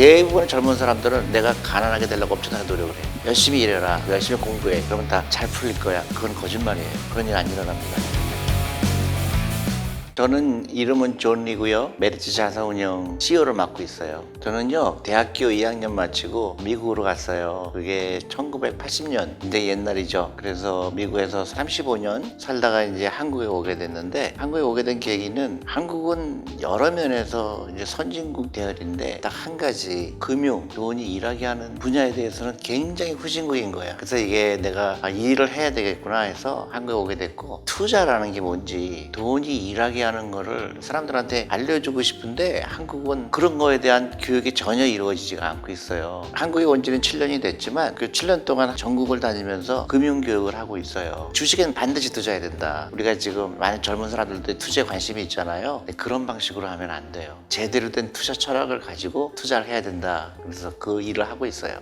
대부분의 젊은 사람들은 내가 가난하게 되려고 엄청나게 노력을 해. 열심히 일해라, 열심히 공부해. 그러면 다 잘 풀릴 거야. 그건 거짓말이에요. 그런 일 안 일어납니다. 저는 이름은 존 리고요. 메리츠 자산운용 CEO를 맡고 있어요. 저는요, 대학교 2학년 마치고 미국으로 갔어요. 그게 1980년. 근데 옛날이죠. 그래서 미국에서 35년 살다가 이제 한국에 오게 됐는데, 한국에 오게 된 계기는 한국은 여러 면에서 이제 선진국 대열인데 딱 한 가지, 금융, 돈이 일하게 하는 분야에 대해서는 굉장히 후진국인 거예요. 그래서 이게 내가 이 일을 해야 되겠구나 해서 한국에 오게 됐고, 투자라는 게 뭔지, 돈이 일하게 하는 거를 사람들한테 알려주고 싶은데 한국은 그런 거에 대한 교육이 전혀 이루어지지가 않고 있어요. 한국에 온 지는 7년이 됐지만 그 7년 동안 전국을 다니면서 금융교육을 하고 있어요. 주식에는 반드시 투자해야 된다. 우리가 지금 많은 젊은 사람들도 투자에 관심이 있잖아요. 근데 그런 방식으로 하면 안 돼요. 제대로 된 투자 철학을 가지고 투자를 해야 된다. 그래서 그 일을 하고 있어요.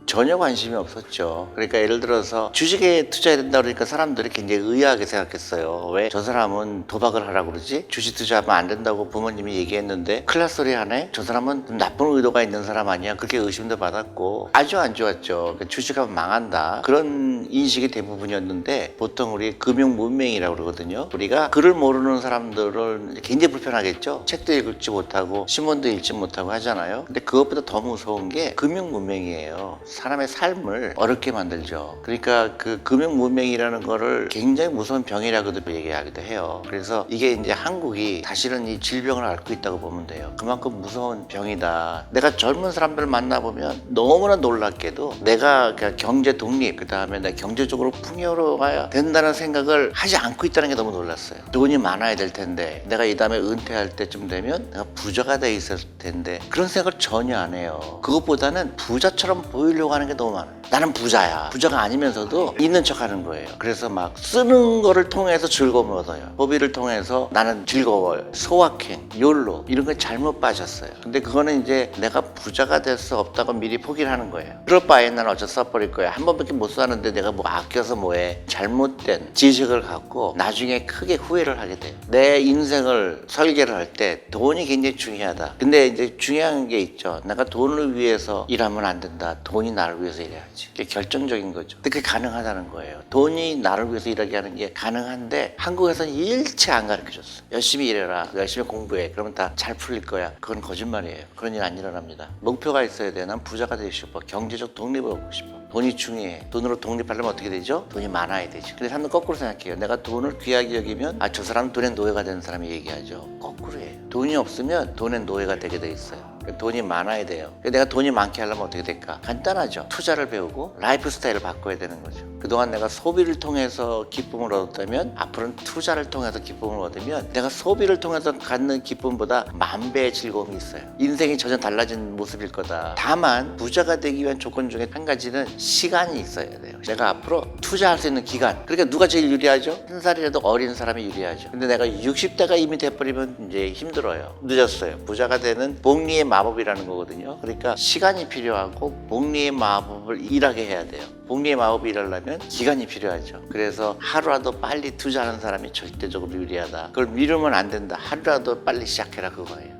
전혀 관심이 없었죠. 그러니까 예를 들어서 주식에 투자해야 된다 그러니까 사람들이 굉장히 의아하게 생각했어요. 왜 저 사람은 도박을 하라고 그러지? 주식 투자하면 안 된다고 부모님이 얘기했는데 큰일 날 소리 하네? 저 사람은 좀 나쁜 의도가 있는 사람 아니야? 그렇게 의심도 받았고 아주 안 좋았죠. 그러니까 주식하면 망한다. 그런 인식이 대부분이었는데 보통 우리 금융문맹이라고 그러거든요. 우리가 글을 모르는 사람들은 굉장히 불편하겠죠. 책도 읽지 못하고 신문도 읽지 못하고 하잖아요. 근데 그것보다 더 무서운 게 금융문맹이에요. 사람의 삶을 어렵게 만들죠. 그러니까 그 금융문맹이라는 거를 굉장히 무서운 병이라고도 얘기하기도 해요. 그래서 이게 이제 한국이 사실은 이 질병을 앓고 있다고 보면 돼요. 그만큼 무서운 병이다. 내가 젊은 사람들 만나보면 너무나 놀랍게도 내가 경제 독립, 그 다음에 내가 경제적으로 풍요로워야 된다는 생각을 하지 않고 있다는 게 너무 놀랐어요. 돈이 많아야 될 텐데, 내가 이 다음에 은퇴할 때쯤 되면 내가 부자가 돼 있을 텐데, 그런 생각을 전혀 안 해요. 그것보다는 부자처럼 보이려고 하는 게 너무 많아요. 나는 부자야. 부자가 아니면서도 있는 척 하는 거예요. 그래서 막 쓰는 거를 통해서 즐거움을 얻어요. 소비를 통해서 나는 즐거워요. 소확행, 욜로 이런 거 잘못 빠졌어요. 근데 그거는 이제 내가 부자가 될 수 없다고 미리 포기를 하는 거예요. 그럴 바엔 난 어쩔 써버릴 거야. 한 번밖에 못 사는데 내가 뭐 아껴서 뭐해. 잘못된 지식을 갖고 나중에 크게 후회를 하게 돼요. 내 인생을 설계를 할 때 돈이 굉장히 중요하다. 근데 이제 중요한 게 있죠. 내가 돈을 위해서 일하면 안 된다. 돈이 나를 위해서 일해야지. 그게 결정적인 거죠. 근데 그게 가능하다는 거예요. 돈이 나를 위해서 일하게 하는 게 가능한데 한국에서는 일체 안 가르쳐줬어. 열심히 일해라. 열심히 공부해. 그러면 다 잘 풀릴 거야. 그건 거짓말이에요. 그런 일 안 일어납니다. 목표가 있어야 돼. 난 부자가 되고 싶어. 경제적 독립을 얻고 싶어. 돈이 중요해. 돈으로 독립하려면 어떻게 되죠? 돈이 많아야 되죠. 근데 사람은 거꾸로 생각해요. 내가 돈을 귀하게 여기면 저 사람은 돈의 노예가 되는 사람이 얘기하죠. 거꾸로예요. 돈이 없으면 돈의 노예가 되게 돼 있어요. 돈이 많아야 돼요. 내가 돈이 많게 하려면 어떻게 될까? 간단하죠. 투자를 배우고 라이프 스타일을 바꿔야 되는 거죠. 그동안 내가 소비를 통해서 기쁨을 얻었다면 앞으로는 투자를 통해서 기쁨을 얻으면 내가 소비를 통해서 갖는 기쁨보다 10,000배의 즐거움이 있어요. 인생이 전혀 달라진 모습일 거다. 다만 부자가 되기 위한 조건 중에 한 가지는 시간이 있어야 돼요. 내가 앞으로 투자할 수 있는 기간. 그러니까 누가 제일 유리하죠? 한 살이라도 어린 사람이 유리하죠. 근데 내가 60대가 이미 돼버리면 이제 힘들어요. 늦었어요. 부자가 되는 복리의 마법이라는 거거든요. 그러니까 시간이 필요하고 복리의 마법을 일하게 해야 돼요. 복리의 마법이 일하려면 기간이 필요하죠. 그래서 하루라도 빨리 투자하는 사람이 절대적으로 유리하다. 그걸 미루면 안 된다. 하루라도 빨리 시작해라 그거예요.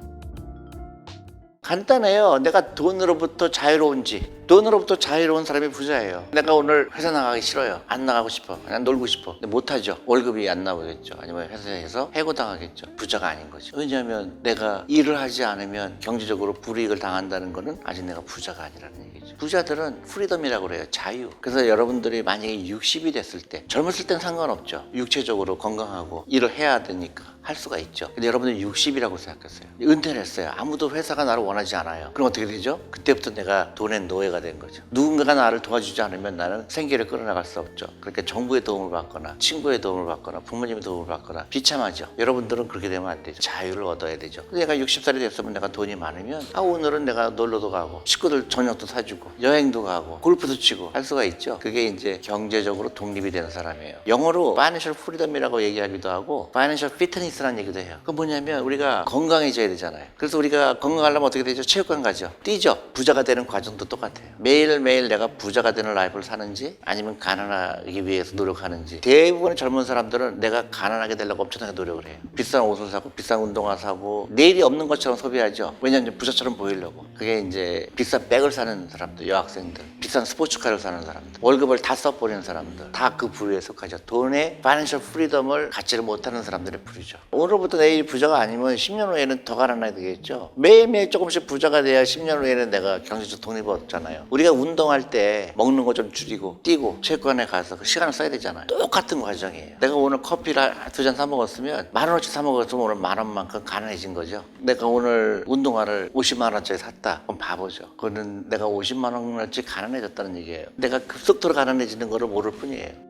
간단해요. 내가 돈으로부터 자유로운지. 돈으로부터 자유로운 사람이 부자예요. 내가 오늘 회사 나가기 싫어요. 안 나가고 싶어. 그냥 놀고 싶어. 근데 못하죠. 월급이 안 나오겠죠. 아니면 회사에서 해고당하겠죠. 부자가 아닌 거죠. 왜냐하면 내가 일을 하지 않으면 경제적으로 불이익을 당한다는 거는 아직 내가 부자가 아니라는 얘기죠. 부자들은 프리덤이라고 그래요. 자유. 그래서 여러분들이 만약에 60이 됐을 때, 젊었을 땐 상관없죠. 육체적으로 건강하고 일을 해야 되니까 할 수가 있죠. 근데 여러분들이 60이라고 생각했어요. 은퇴를 했어요. 아무도 회사가 나를 원하지 않아요. 그럼 어떻게 되죠? 그때부터 내가 돈의 노예가 된 거죠. 누군가가 나를 도와주지 않으면 나는 생계를 끌어나갈 수 없죠. 그러니까 정부의 도움을 받거나 친구의 도움을 받거나 부모님의 도움을 받거나 비참하죠. 여러분들은 그렇게 되면 안 되죠. 자유를 얻어야 되죠. 근데 내가 60살이 됐으면 내가 돈이 많으면 오늘은 내가 놀러도 가고 식구들 저녁도 사주고 여행도 가고 골프도 치고 할 수가 있죠. 그게 이제 경제적으로 독립이 되는 사람이에요. 영어로 파이낸셜 프리덤이라고 얘기하기도 하고 파이낸셜 피트니스라는 얘기도 해요. 그건 뭐냐면 우리가 건강해져야 되잖아요. 그래서 우리가 건강하려면 어떻게 되죠? 체육관 가죠. 뛰죠. 부자가 되는 과정도 똑같아요. 매일매일 내가 부자가 되는 라이프를 사는지 아니면 가난하기 위해서 노력하는지. 대부분의 젊은 사람들은 내가 가난하게 되려고 엄청나게 노력을 해요. 비싼 옷을 사고 비싼 운동화 사고 내일이 없는 것처럼 소비하죠. 왜냐하면 부자처럼 보이려고. 그게 이제 비싼 백을 사는 사람들, 여학생들, 비싼 스포츠카를 사는 사람들, 월급을 다 써버리는 사람들, 다 그 부류에 속하죠. 돈의 파이낸셜 프리덤을 갖지를 못하는 사람들의 부류죠. 오늘부터 내일 부자가 아니면 10년 후에는 더 가난하게 되겠죠. 매일매일 조금씩 부자가 돼야 10년 후에는 내가 경제적 독립을 얻잖아요. 우리가 운동할 때 먹는 거 좀 줄이고 뛰고 체육관에 가서 그 시간을 써야 되잖아요. 똑같은 과정이에요. 내가 오늘 커피를 2잔 사 먹었으면 10,000원치 사 먹었으면 오늘 10,000원만큼 가난해진 거죠. 내가 오늘 운동화를 50만 원짜리 샀다. 그럼 바보죠. 그거는 내가 50만 원어치 가난해졌다는 얘기예요. 내가 급속도로 가난해지는 거를 모를 뿐이에요.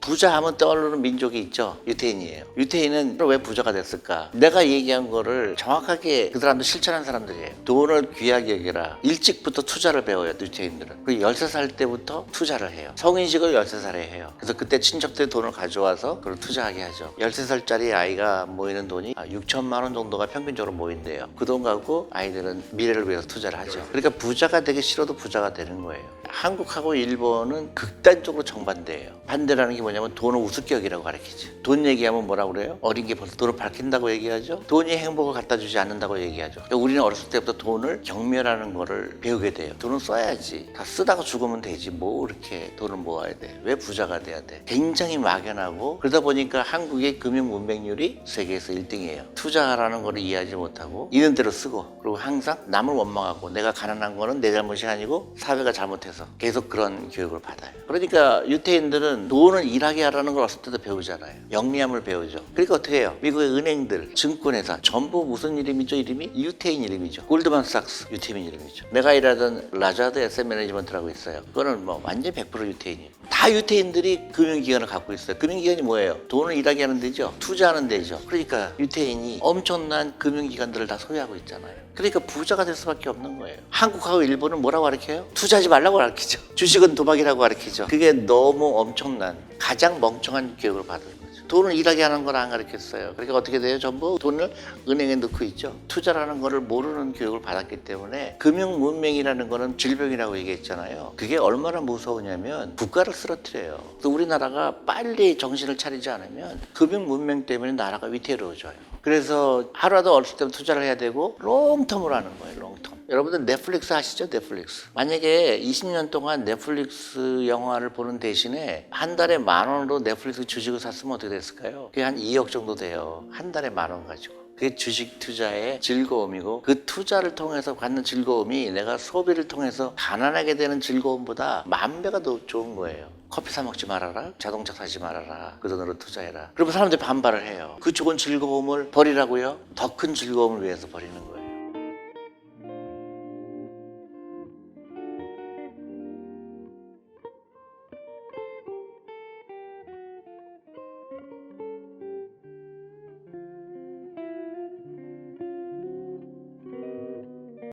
부자 하면 떠오르는 민족이 있죠. 유태인이에요. 유태인은 왜 부자가 됐을까? 내가 얘기한 거를 정확하게 그 사람들 실천한 사람들이에요. 돈을 귀하게 여기라. 일찍부터 투자를 배워요. 유태인들은. 그리고 13살 때부터 투자를 해요. 성인식을 13살에 해요. 그래서 그때 친척들이 돈을 가져와서 그걸 투자하게 하죠. 13살짜리 아이가 모이는 돈이 6천만 원 정도가 평균적으로 모인대요. 그 돈 갖고 아이들은 미래를 위해서 투자를 하죠. 그러니까 부자가 되기 싫어도 부자가 되는 거예요. 한국하고 일본은 극단적으로 정반대예요. 반대라는 게 뭐냐면 돈을 우습게 여기라고 가르치죠. 돈 얘기하면 뭐라고 그래요? 어린 게 벌써 돈을 밝힌다고 얘기하죠. 돈이 행복을 갖다 주지 않는다고 얘기하죠. 그러니까 우리는 어렸을 때부터 돈을 경멸하는 거를 배우게 돼요. 돈은 써야지. 다 쓰다가 죽으면 되지. 뭐 이렇게 돈을 모아야 돼. 왜 부자가 돼야 돼? 굉장히 막연하고 그러다 보니까 한국의 금융 문맹률이 세계에서 1등이에요. 투자라는 거를 이해하지 못하고 있는 대로 쓰고 그리고 항상 남을 원망하고 내가 가난한 거는 내 잘못이 아니고 사회가 잘못해서 계속 그런 교육을 받아요. 그러니까 유태인들은 돈을 일하게 하라는 걸 어렸을 때도 배우잖아요. 영리함을 배우죠. 그러니까 어떻게 해요? 미국의 은행들, 증권회사 전부 무슨 이름이죠? 이름이 유태인 이름이죠. 골드만삭스 유태인 이름이죠. 내가 일하던 라자드 에셋 매니지먼트라고 있어요. 그거는 뭐 완전 100% 유태인이에요. 다 유태인들이 금융기관을 갖고 있어요. 금융기관이 뭐예요? 돈을 일하게 하는 데죠. 투자하는 데죠. 그러니까 유태인이 엄청난 금융기관들을 다 소유하고 있잖아요. 그러니까 부자가 될 수밖에 없는 거예요. 한국하고 일본은 뭐라고 가르쳐요? 투자하지 말라고 가르치죠. 주식은 도박이라고 가르치죠. 그게 너무 엄청난 가장 멍청한 교육을 받은 거죠. 돈을 일하게 하는 걸 안 가르쳤어요. 그러니까 어떻게 돼요? 전부 돈을 은행에 넣고 있죠. 투자라는 거를 모르는 교육을 받았기 때문에 금융 문맹이라는 거는 질병이라고 얘기했잖아요. 그게 얼마나 무서우냐면 국가를 쓰러뜨려요. 그래서 우리나라가 빨리 정신을 차리지 않으면 금융 문맹 때문에 나라가 위태로워져요. 그래서 하루라도 어렸을 때부터 투자를 해야 되고 롱텀으로 하는 거예요. 롱텀. 여러분들 넷플릭스 아시죠? 넷플릭스. 만약에 20년 동안 넷플릭스 영화를 보는 대신에 한 달에 10,000원으로 넷플릭스 주식을 샀으면 어떻게 됐을까요? 그게 한 2억 정도 돼요. 한 달에 10,000원 가지고. 그게 주식 투자의 즐거움이고 그 투자를 통해서 갖는 즐거움이 내가 소비를 통해서 가난하게 되는 즐거움보다 10,000배가 더 좋은 거예요. 커피 사 먹지 말아라. 자동차 사지 말아라. 그 돈으로 투자해라. 그러면 사람들이 반발을 해요. 그 좋은 즐거움을 버리라고요? 더 큰 즐거움을 위해서 버리는 거예요.